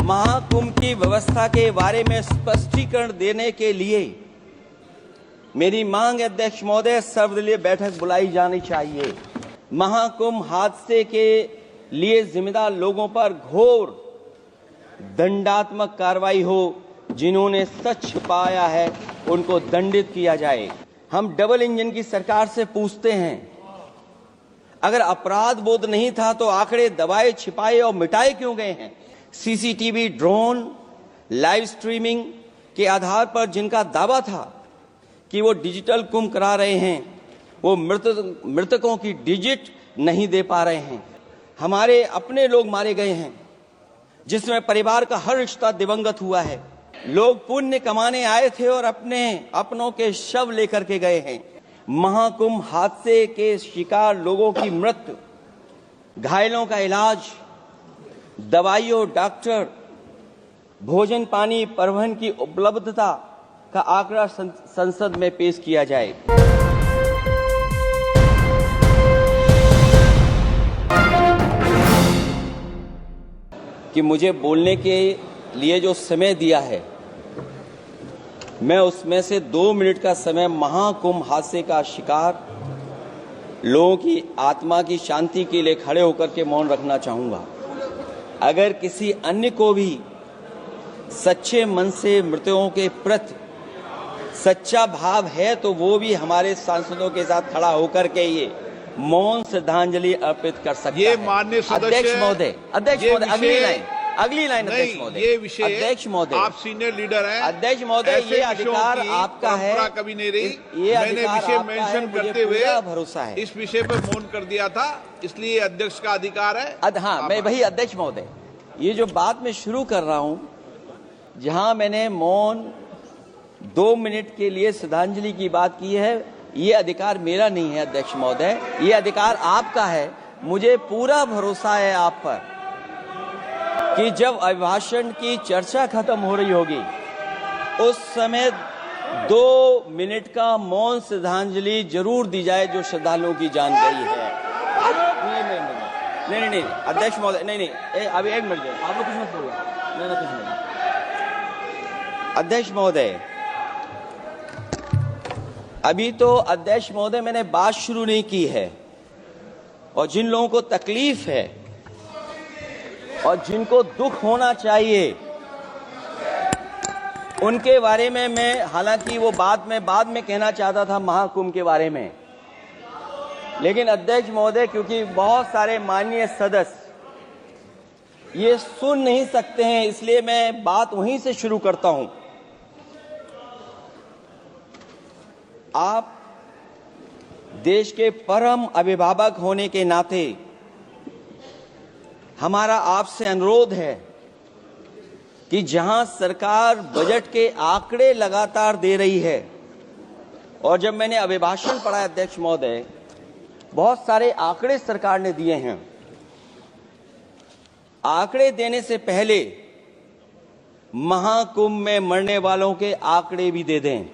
महाकुंभ की व्यवस्था के बारे में स्पष्टीकरण देने के लिए मेरी मांग है अध्यक्ष महोदय, सर्वदलीय बैठक बुलाई जानी चाहिए। महाकुंभ हादसे के लिए जिम्मेदार लोगों पर घोर दंडात्मक कार्रवाई हो। जिन्होंने सच छिपाया है उनको दंडित किया जाए। हम डबल इंजन की सरकार से पूछते हैं, अगर अपराध बोध नहीं था तो आंकड़े दबाए, छिपाए और मिटाए क्यों गए हैं? सीसीटीवी, ड्रोन, लाइव स्ट्रीमिंग के आधार पर जिनका दावा था कि वो डिजिटल कुंभ करा रहे हैं, वो मृतकों की डिजिट नहीं दे पा रहे हैं। हमारे अपने लोग मारे गए हैं, जिसमें परिवार का हर रिश्ता दिवंगत हुआ है। लोग पुण्य कमाने आए थे और अपनों के शव लेकर के गए हैं। महाकुंभ हादसे के शिकार लोगों की मृत्यु, घायलों का इलाज, दवाइयों, डॉक्टर, भोजन पानी, परिवहन की उपलब्धता का आंकड़ा संसद में पेश किया जाए। कि मुझे बोलने के लिए जो समय दिया है, मैं उसमें से 2 मिनट का समय महाकुंभ हादसे का शिकार लोगों की आत्मा की शांति के लिए खड़े होकर के मौन रखना चाहूंगा। अगर किसी अन्य को भी सच्चे मन से मृतकों के प्रति सच्चा भाव है तो वो भी हमारे सांसदों के साथ खड़ा होकर के ये मौन श्रद्धांजलि अर्पित कर सकता है। ये माननीय सदस्य अध्यक्ष महोदय, अगली लाइन अध्यक्ष महोदय, ये विषय अध्यक्ष महोदय, आप सीनियर लीडर हैं। अध्यक्ष महोदय, ये अधिकार आपका है। कभी नहीं रही। ये मैंने विषय मेंशन करते हुए भरोसा है इस विषय पर मौन कर दिया था, इसलिए अध्यक्ष का अधिकार है। हाँ, मैं वही अध्यक्ष महोदय, ये जो बात मैं शुरू कर रहा हूं, जहां मैंने मौन 2 मिनट के लिए श्रद्धांजलि की बात की है, ये अधिकार मेरा नहीं है अध्यक्ष महोदय, ये अधिकार आपका है। मुझे पूरा भरोसा है आप पर कि जब अभिभाषण की चर्चा खत्म हो रही होगी उस समय 2 मिनट का मौन श्रद्धांजलि जरूर दी जाए जो श्रद्धालुओं की जान गई है। नहीं अध्यक्ष महोदय, नहीं अभी 1 मिनट आप लोग कुछ मत बोलो। नहीं कुछ नहीं अध्यक्ष महोदय, अभी तो अध्यक्ष महोदय मैंने बात शुरू नहीं की है, और जिन लोगों को तकलीफ है और जिनको दुख होना चाहिए उनके बारे में मैं, हालांकि वो बात मैं बाद में कहना चाहता था महाकुंभ के बारे में, लेकिन अध्यक्ष महोदय क्योंकि बहुत सारे माननीय सदस्य ये सुन नहीं सकते हैं, इसलिए मैं बात वहीं से शुरू करता हूं। आप देश के परम अभिभावक होने के नाते हमारा आपसे अनुरोध है कि जहां सरकार बजट के आंकड़े लगातार दे रही है, और जब मैंने अभिभाषण पढ़ा अध्यक्ष महोदय, बहुत सारे आंकड़े सरकार ने दिए हैं। आंकड़े देने से पहले महाकुंभ में मरने वालों के आंकड़े भी दे दें।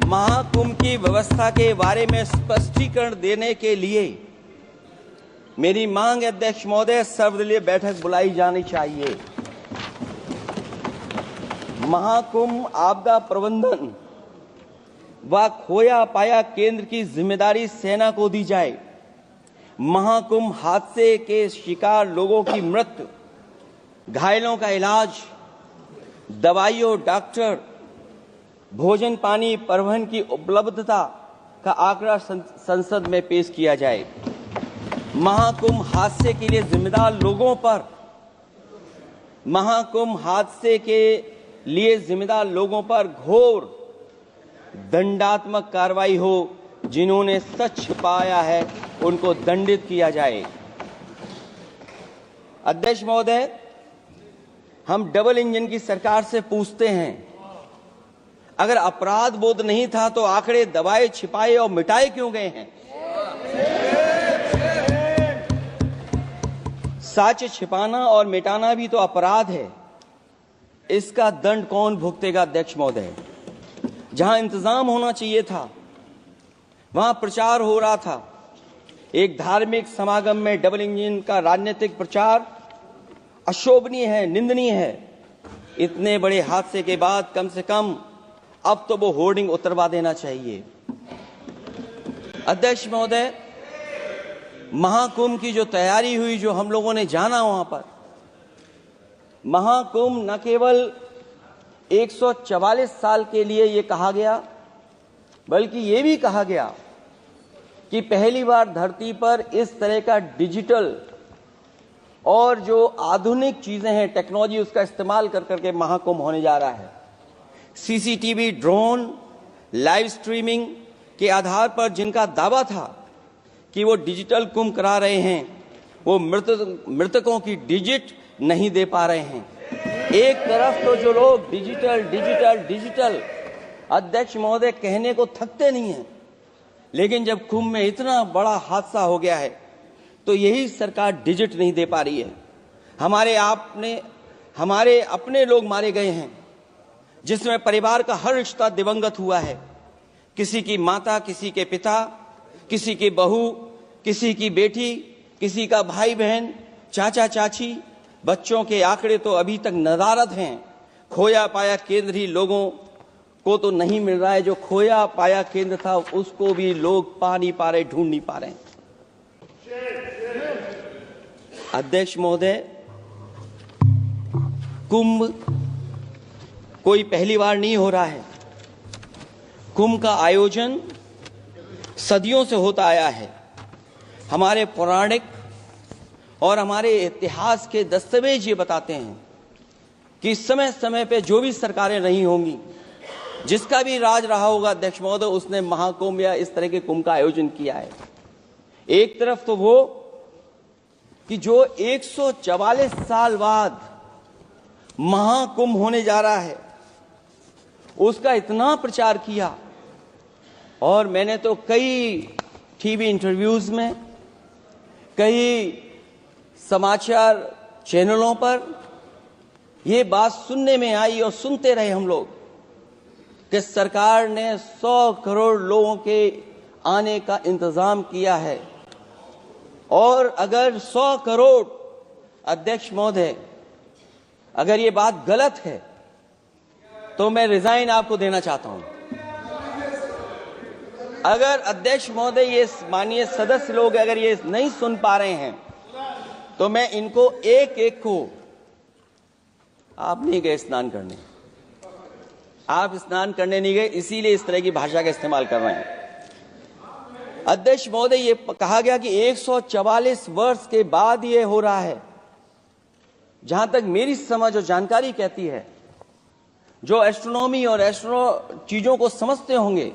महाकुंभ की व्यवस्था के बारे में स्पष्टीकरण देने के लिए मेरी मांग है अध्यक्ष महोदय, सर्वदलीय बैठक बुलाई जानी चाहिए। महाकुंभ आपदा प्रबंधन व खोया पाया केंद्र की जिम्मेदारी सेना को दी जाए। महाकुंभ हादसे के शिकार लोगों की मृत्यु, घायलों का इलाज, दवाइयों, डॉक्टर, भोजन पानी, परिवहन की उपलब्धता का आंकड़ा संसद में पेश किया जाए। महाकुंभ हादसे के लिए जिम्मेदार लोगों पर, महाकुंभ हादसे के लिए जिम्मेदार लोगों पर घोर दंडात्मक कार्रवाई हो। जिन्होंने सच छिपाया है उनको दंडित किया जाए। अध्यक्ष महोदय, हम डबल इंजन की सरकार से पूछते हैं, अगर अपराध बोध नहीं था तो आंकड़े दबाए, छिपाए और मिटाए क्यों गए हैं? सच छिपाना और मिटाना भी तो अपराध है। इसका दंड कौन भुगतेगा अध्यक्ष महोदय? जहां इंतजाम होना चाहिए था वहां प्रचार हो रहा था। एक धार्मिक समागम में डबल इंजन का राजनीतिक प्रचार अशोभनीय है, निंदनीय है। इतने बड़े हादसे के बाद कम से कम अब तो वो होर्डिंग उतरवा देना चाहिए। अध्यक्ष महोदय, महाकुंभ की जो तैयारी हुई, जो हम लोगों ने जाना वहां पर, महाकुंभ न केवल 144 साल के लिए ये कहा गया, बल्कि ये भी कहा गया कि पहली बार धरती पर इस तरह का डिजिटल और जो आधुनिक चीजें हैं, टेक्नोलॉजी, उसका इस्तेमाल कर करके महाकुंभ होने जा रहा है। सीसीटीवी, ड्रोन, लाइव स्ट्रीमिंग के आधार पर जिनका दावा था कि वो डिजिटल कुंभ करा रहे हैं, वो मृतकों की डिजिट नहीं दे पा रहे हैं। एक तरफ तो जो लोग डिजिटल डिजिटल डिजिटल अध्यक्ष महोदय कहने को थकते नहीं हैं, लेकिन जब कुंभ में इतना बड़ा हादसा हो गया है तो यही सरकार डिजिट नहीं दे पा रही है। हमारे अपने लोग मारे गए हैं, जिसमें परिवार का हर रिश्ता दिवंगत हुआ है। किसी की माता, किसी के पिता, किसी की बहू, किसी की बेटी, किसी का भाई बहन, चाचा चाची। बच्चों के आंकड़े तो अभी तक नदारद हैं। खोया पाया केंद्र ही लोगों को तो नहीं मिल रहा है। जो खोया पाया केंद्र था उसको भी लोग पा नहीं पा रहे, ढूंढ नहीं पा रहे। अध्यक्ष महोदय, कुंभ कोई पहली बार नहीं हो रहा है। कुंभ का आयोजन सदियों से होता आया है। हमारे पौराणिक और हमारे इतिहास के दस्तावेज ये बताते हैं कि समय समय पे जो भी सरकारें रही होंगी, जिसका भी राज रहा होगा अध्यक्ष महोदय, उसने महाकुंभ या इस तरह के कुंभ का आयोजन किया है। एक तरफ तो वो कि जो 144 साल बाद महाकुंभ होने जा रहा है, उसका इतना प्रचार किया। और मैंने तो कई टीवी इंटरव्यूज में, कई समाचार चैनलों पर ये बात सुनने में आई और सुनते रहे हम लोग कि सरकार ने 100 करोड़ लोगों के आने का इंतजाम किया है। और अगर 100 करोड़, अध्यक्ष महोदय, अगर ये बात गलत है तो मैं रिजाइन आपको देना चाहता हूं। अगर अध्यक्ष महोदय, ये माननीय सदस्य लोग अगर ये नहीं सुन पा रहे हैं तो मैं इनको एक एक को, आप नहीं गए स्नान करने, आप स्नान करने नहीं गए, इसीलिए इस तरह की भाषा का इस्तेमाल कर रहे हैं। अध्यक्ष महोदय, ये कहा गया कि 144 वर्ष के बाद ये हो रहा है। जहां तक मेरी समझ और जानकारी कहती है, जो एस्ट्रोनॉमी और एस्ट्रो चीजों को समझते होंगे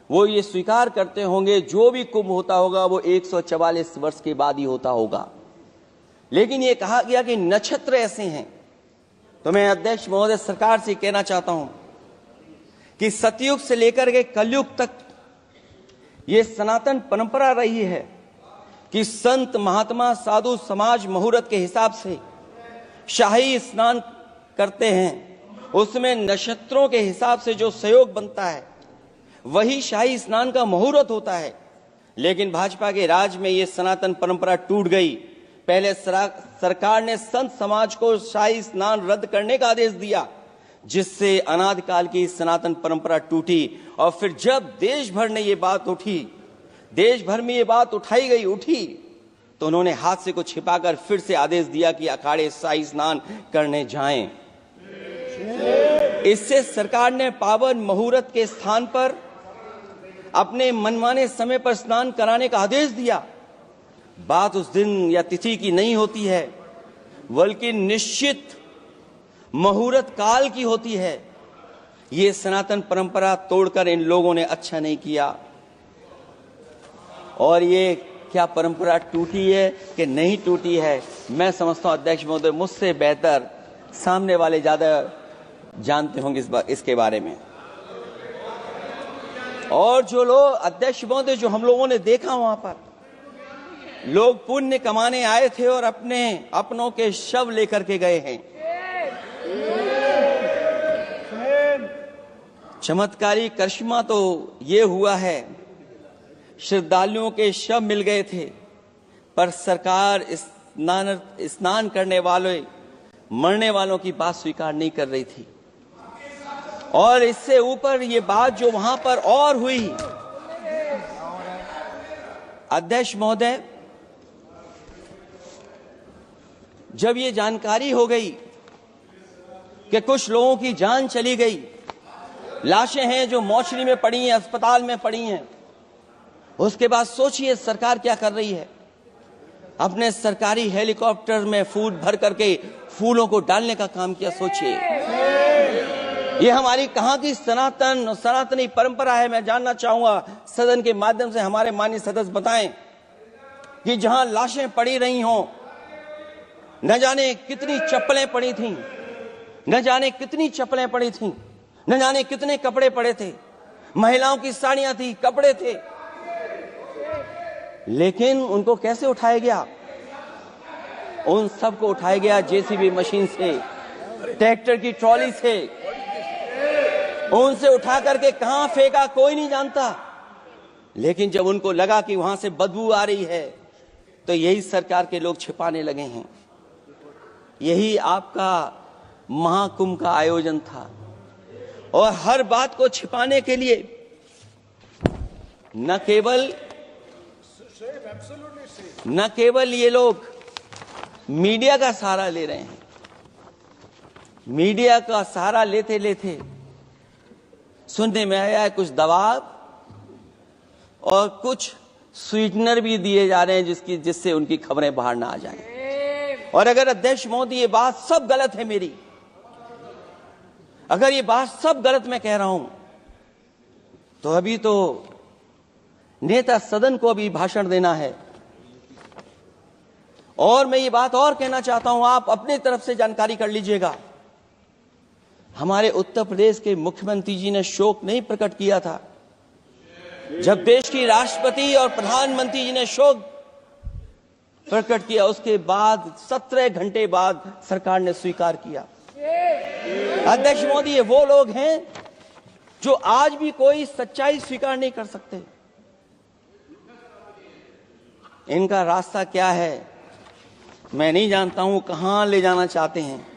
वो ये स्वीकार करते होंगे, जो भी कुंभ होता होगा वो 144 वर्ष के बाद ही होता होगा। लेकिन ये कहा गया कि नक्षत्र ऐसे हैं। तो मैं अध्यक्ष महोदय सरकार से कहना चाहता हूं कि सतयुग से लेकर के कलयुग तक ये सनातन परंपरा रही है कि संत, महात्मा, साधु समाज मुहूर्त के हिसाब से शाही स्नान करते हैं। उसमें नक्षत्रों के हिसाब से जो सहयोग बनता है वही शाही स्नान का मुहूर्त होता है। लेकिन भाजपा के राज में ये सनातन परंपरा टूट गई। पहले सरकार ने संत समाज को शाही स्नान रद्द करने का आदेश दिया, जिससे अनादिकाल की सनातन परंपरा टूटी। और फिर जब देश भर ने ये बात उठी, देश भर में ये बात उठी, तो उन्होंने हादसे को छिपाकर फिर से आदेश दिया कि अखाड़े शाही स्नान करने जाएं। इससे सरकार ने पावन मुहूर्त के स्थान पर अपने मनमाने समय पर स्नान कराने का आदेश दिया। बात उस दिन या तिथि की नहीं होती है, बल्कि निश्चित मुहूर्त काल की होती है। ये सनातन परंपरा तोड़कर इन लोगों ने अच्छा नहीं किया। और ये क्या परंपरा टूटी है कि नहीं टूटी है, मैं समझता हूं अध्यक्ष महोदय मुझसे बेहतर सामने वाले ज्यादा जानते होंगे इसके बारे में। और जो लोग, अध्यक्ष महोदय, जो हम लोगों ने देखा वहां पर, लोग पुण्य कमाने आए थे और अपनों के शव लेकर के गए हैं। चमत्कारी करिश्मा तो ये हुआ है, श्रद्धालुओं के शव मिल गए थे, पर सरकार स्नान करने वाले मरने वालों की बात स्वीकार नहीं कर रही थी। और इससे ऊपर ये बात जो वहां पर और हुई, अध्यक्ष महोदय, जब ये जानकारी हो गई कि कुछ लोगों की जान चली गई, लाशें हैं जो मोर्चरी में पड़ी हैं, अस्पताल में पड़ी हैं, उसके बाद सोचिए सरकार क्या कर रही है। अपने सरकारी हेलीकॉप्टर में फूल भर करके फूलों को डालने का काम किया। सोचिए ये हमारी कहां की सनातनी परंपरा है। मैं जानना चाहूंगा सदन के माध्यम से हमारे माननीय सदस्य बताएं कि जहां लाशें पड़ी रही हों, न जाने कितनी चप्पलें पड़ी थीं, न जाने कितनी चप्पलें पड़ी थीं, न जाने कितने कपड़े पड़े थे, महिलाओं की साड़ियां थी, कपड़े थे, लेकिन उनको कैसे उठाया गया? उन सबको उठाया गया जेसीबी मशीन से, ट्रैक्टर की ट्रॉली से। उनसे उठा करके कहां फेंका कोई नहीं जानता, लेकिन जब उनको लगा कि वहां से बदबू आ रही है तो यही सरकार के लोग छिपाने लगे हैं। यही आपका महाकुंभ का आयोजन था। और हर बात को छिपाने के लिए न केवल ये लोग मीडिया का सहारा ले रहे हैं, मीडिया का सहारा लेते लेते सुनने में आया है कुछ दबाव और कुछ स्वीटनर भी दिए जा रहे हैं जिससे उनकी खबरें बाहर ना आ जाएं। और अगर अध्यक्ष मोदी ये बात सब गलत है मेरी, अगर ये बात सब गलत मैं कह रहा हूं, तो अभी तो नेता सदन को अभी भाषण देना है। और मैं ये बात और कहना चाहता हूं, आप अपने तरफ से जानकारी कर लीजिएगा। हमारे उत्तर प्रदेश के मुख्यमंत्री जी ने शोक नहीं प्रकट किया था। जब देश की राष्ट्रपति और प्रधानमंत्री जी ने शोक प्रकट किया, उसके बाद 17 घंटे बाद सरकार ने स्वीकार किया। अध्यक्ष मोदी, ये वो लोग हैं जो आज भी कोई सच्चाई स्वीकार नहीं कर सकते। इनका रास्ता क्या है मैं नहीं जानता हूं, कहां ले जाना चाहते हैं।